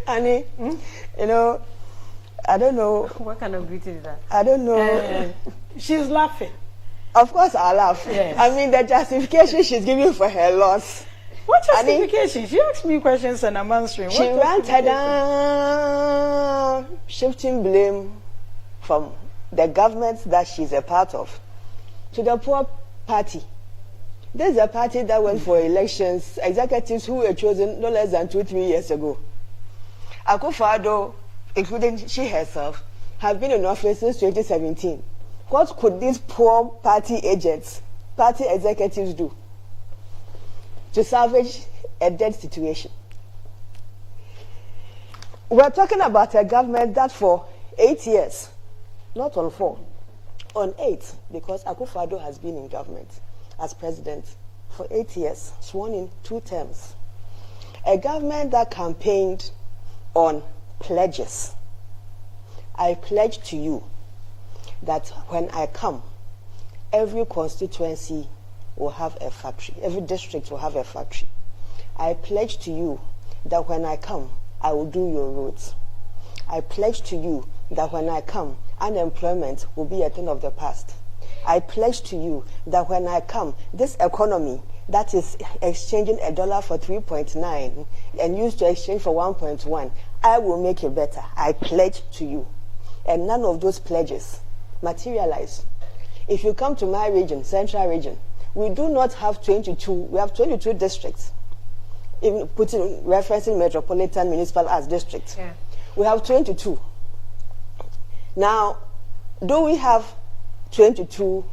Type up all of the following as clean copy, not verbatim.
Annie, you know, I don't know. What kind of greeting is that? I don't know. She's laughing. Of course, I laugh. Yes. I mean, the justification she's giving for her loss. What justification? She asked me questions and I'm answering. She ranted down, shifting blame from the government that she's a part of to the poor party. This is a party that went for elections, executives who were chosen no less than 2-3 years ago. Akufo-Addo, including she herself, have been in office since 2017. What could these poor party agents, party executives do to salvage a dead situation? We're talking about a government that for 8 years, not on 4, on 8, because Akufo-Addo has been in government as president for 8 years, sworn in 2 terms. A government that campaigned on pledges. I pledge to you that when I come, every constituency will have a factory. Every district will have a factory. I pledge to you that when I come, I will do your roads. I pledge to you that when I come, unemployment will be a thing of the past. I pledge to you that when I come, this economy that is exchanging $1 for 3.9 and used to exchange for 1.1, I will make it better. I pledge to you. And none of those pledges materialize. If you come to my region, Central Region, we do not have 22, we have 22 districts, even referencing metropolitan municipal as districts. Yeah. We have 22. Now, do we have 22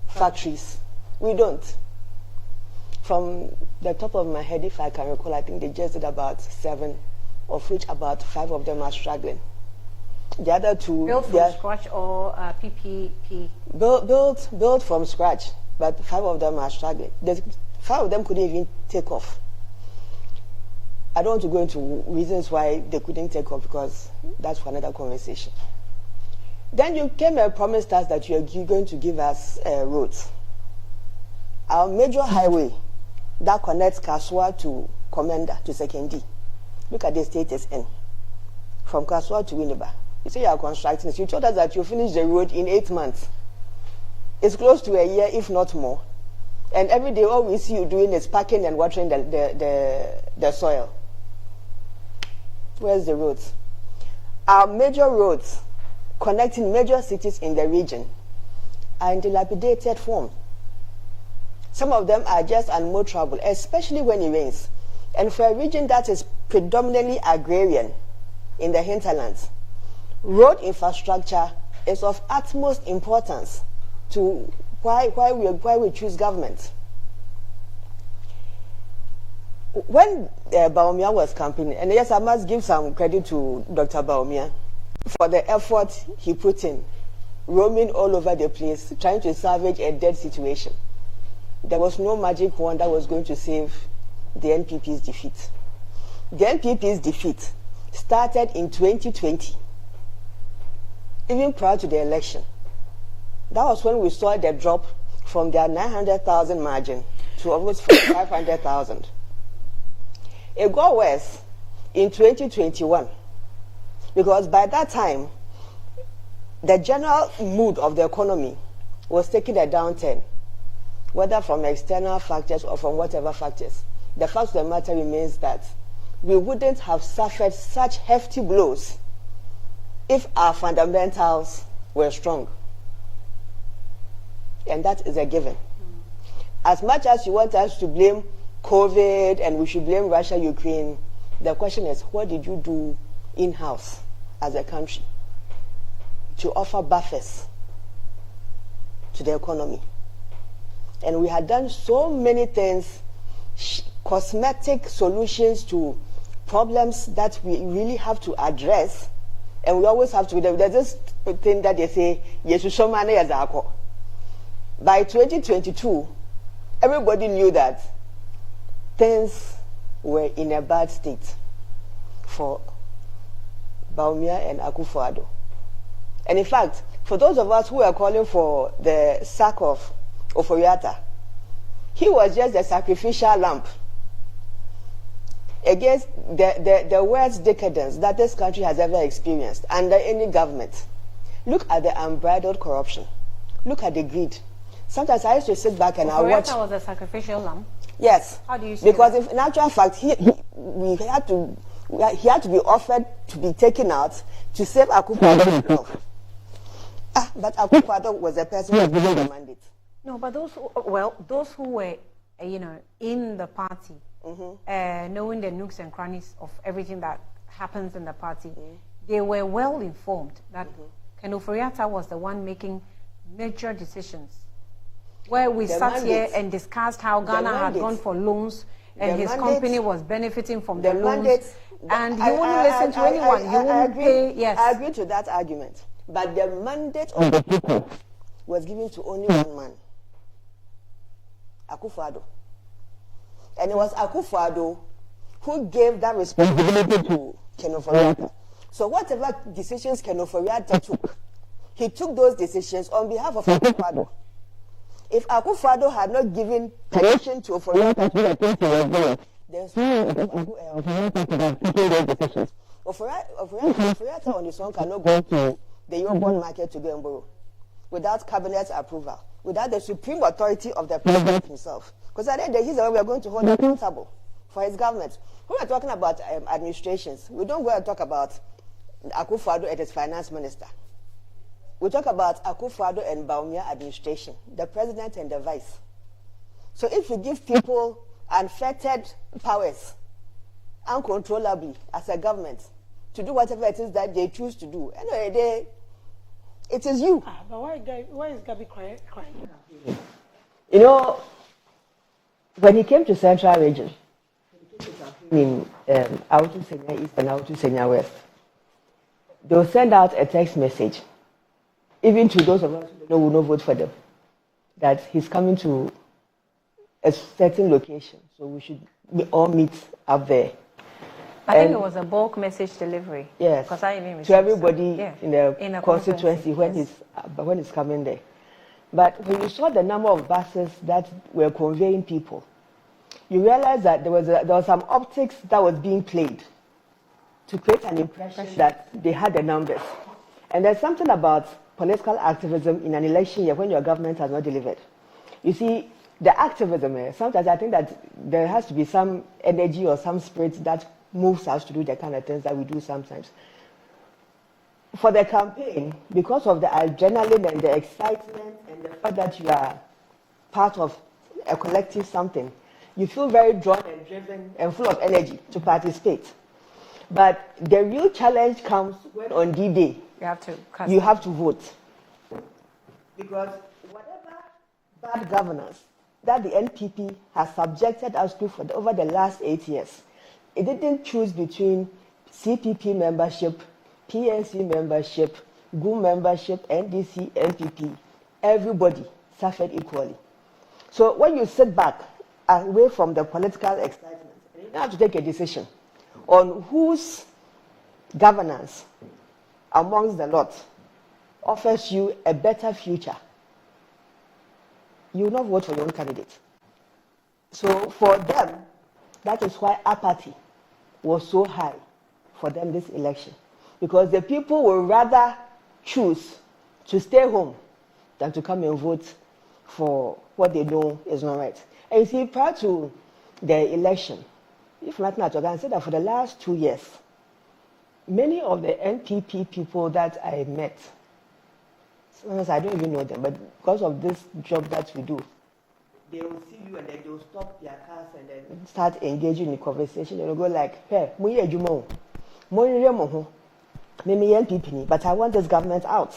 factories? We don't. From the top of my head, if I can recall, I think they just did about 7, of which about 5 of them are struggling. The other 2 built from scratch or PPP? Built from scratch, but 5 of them are struggling. 5 of them couldn't even take off. I don't want to go into reasons why they couldn't take off because that's for another conversation. Then you came and promised us that you're going to give us roads. Our major highway that connects Kaswa to Komenda to Sekendi. Look at the state it's in. From Kaswa to Winneba. You say you are constructing this. You told us that you finish the road in 8 months. It's close to a year, if not more. And every day, all we see you doing is packing and watering the soil. Where's the roads? Our major roads connecting major cities in the region are in dilapidated form. Some of them are just unmotorable, especially when it rains. And for a region that is predominantly agrarian in the hinterlands, road infrastructure is of utmost importance to why we choose government. When Bawumia was campaigning, and yes, I must give some credit to Dr. Bawumia for the effort he put in, roaming all over the place, trying to salvage a dead situation. There was no magic wand that was going to save the NPP's defeat. The NPP's defeat started in 2020, even prior to the election. That was when we saw the drop from their 900,000 margin to almost 500,000. It got worse in 2021 because by that time, the general mood of the economy was taking a downturn, whether from external factors or from whatever factors. The fact of the matter remains that we wouldn't have suffered such hefty blows if our fundamentals were strong. And that is a given. As much as you want us to blame COVID and we should blame Russia, Ukraine, the question is, what did you do in-house as a country to offer buffers to the economy? And we had done so many things, cosmetic solutions to problems that we really have to address. And we always have to, there's this thing that they say, by 2022, everybody knew that things were in a bad state for Bawumia and Akufo-Addo. And in fact, for those of us who are calling for the sack of Ofori-Atta, he was just a sacrificial lamb. against the worst decadence that this country has ever experienced under any government. Look at the unbridled corruption. Look at the greed. Sometimes I used to sit back and I watch. Ofori-Atta was a sacrificial lamb. Yes. How do you say because that? If, in actual fact, he had to be offered to be taken out to save Akufo-Addo himself. But Akufo-Addo was the person who was given the mandate. No, but those who were, in the party, knowing the nooks and crannies of everything that happens in the party, they were well informed that Ken Ofori-Atta was the one making major decisions. Where we sat here and discussed how Ghana had gone for loans and his company was benefiting from the loans. And you wouldn't listen to anyone. You wouldn't pay. Yes. I agree to that argument. But the mandate of the people was given to only one man, Akufo-Addo. And it was Akufo-Addo who gave that responsibility to Ken Ofori-Atta. So whatever decisions Ken Ofori-Atta took, he took those decisions on behalf of Akufo-Addo. If Akufo-Addo had not given permission to Ofori-Atta to do the things he was doing, there's no Ofori-Atta could have taken those decisions. Ofori-Atta on his own cannot go to the Eurobond market to go and borrow without cabinet approval, without the supreme authority of the president himself. Because at the end of the day, he's the one we are going to hold accountable for his government. When we're talking about administrations, we don't go and talk about Akufo-Addo and his finance minister. We talk about Akufo-Addo and Bawumia administration, the president and the vice. So if you give people unfettered powers, uncontrollably as a government, to do whatever it is that they choose to do, anyway, it is you. But why is Gabi crying? You know, when he came to Central Region, in Autu Senya East and Autu Senya West, they will send out a text message, even to those of us who will not vote for them, that he's coming to a certain location, so we should all meet up there. I think it was a bulk message delivery. Yes, because I even to everybody in the constituency when he's coming there. But when you saw the number of buses that were conveying people, you realize that there was some optics that was being played to create an impression that they had the numbers. And there's something about political activism in an election year when your government has not delivered. You see, the activism, sometimes I think that there has to be some energy or some spirit that moves us to do the kind of things that we do sometimes. For the campaign, because of the adrenaline and the excitement and the fact that you are part of a collective something, you feel very drawn and driven and full of energy to participate. But the real challenge comes when on D-Day, you have to vote. Because whatever bad governance that the NPP has subjected us to for over the last 8 years, it didn't choose between CPP membership, PNC membership, GU membership, NDC, NPP. Everybody suffered equally. So when you sit back away from the political excitement, you have to take a decision on whose governance amongst the lot offers you a better future. You will not vote for your own candidate. So for them, that is why apathy was so high for them this election. Because the people will rather choose to stay home than to come and vote for what they know is not right. And you see, prior to the election, if not, I can say that for the last 2 years, many of the NPP people that I met, sometimes I don't even know them, but because of this job that we do, they will see you and then they will stop their cars and then start engaging in conversation. They will go like, hey, but I want this government out.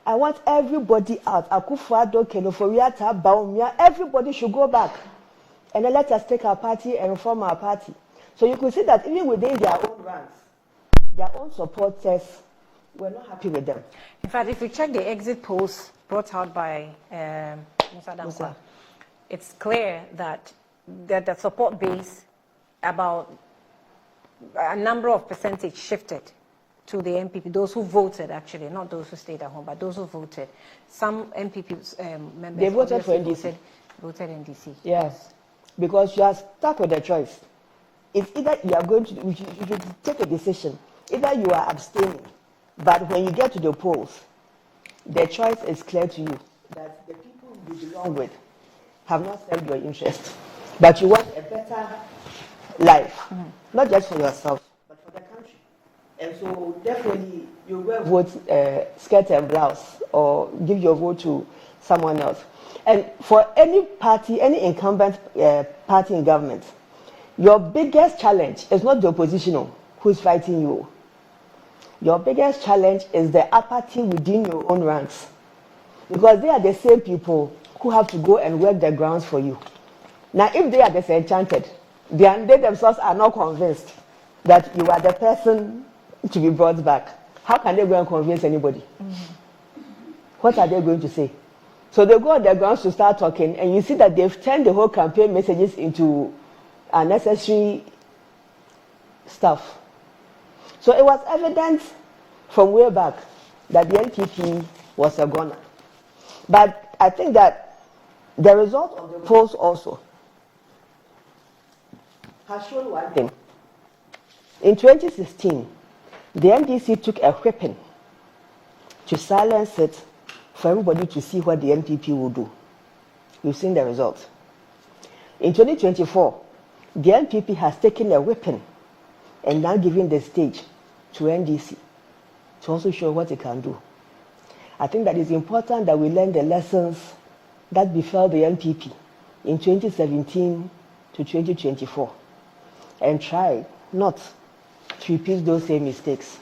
I want everybody out. Akufo-Addo, Ken Ofori-Atta, Bawumia, everybody should go back. And then let us take our party and reform our party. So you could see that even within their own ranks, their own supporters were not happy with them. In fact, if you check the exit polls brought out by Musa Dankwa, it's clear that the support base, about a number of percentage shifted to the MPP, those who voted actually, not those who stayed at home, but those who voted. Some MPP members they voted for NDC. Voted NDC. Yes, because you are stuck with the choice. it's either you are going to, you should take a decision. Either you are abstaining, but when you get to the polls, the choice is clear to you that the people you belong with have not served your interest, but you want a better life, not just for yourself, but for the country. And so definitely you will vote skirt and blouse or give your vote to someone else. And for any party, any incumbent party in government, your biggest challenge is not the opposition who's fighting you. Your biggest challenge is the apathy within your own ranks. Because they are the same people who have to go and work the grounds for you. Now, if they are disenchanted, they themselves are not convinced that you are the person to be brought back, how can they go and convince anybody? What are they going to say? So they go on the grounds to start talking, and you see that they've turned the whole campaign messages into unnecessary stuff. So it was evident from way back that the NPP was a goner. But I think that the result of the polls also has shown one thing. In 2016, the NDC took a whipping to silence it for everybody to see what the NPP will do. We've seen the result. In 2024, the NPP has taken a whipping and now giving the stage to NDC to also show what it can do. I think that it's important that we learn the lessons that befell the NPP in 2017 to 2024 and try not to repeat those same mistakes.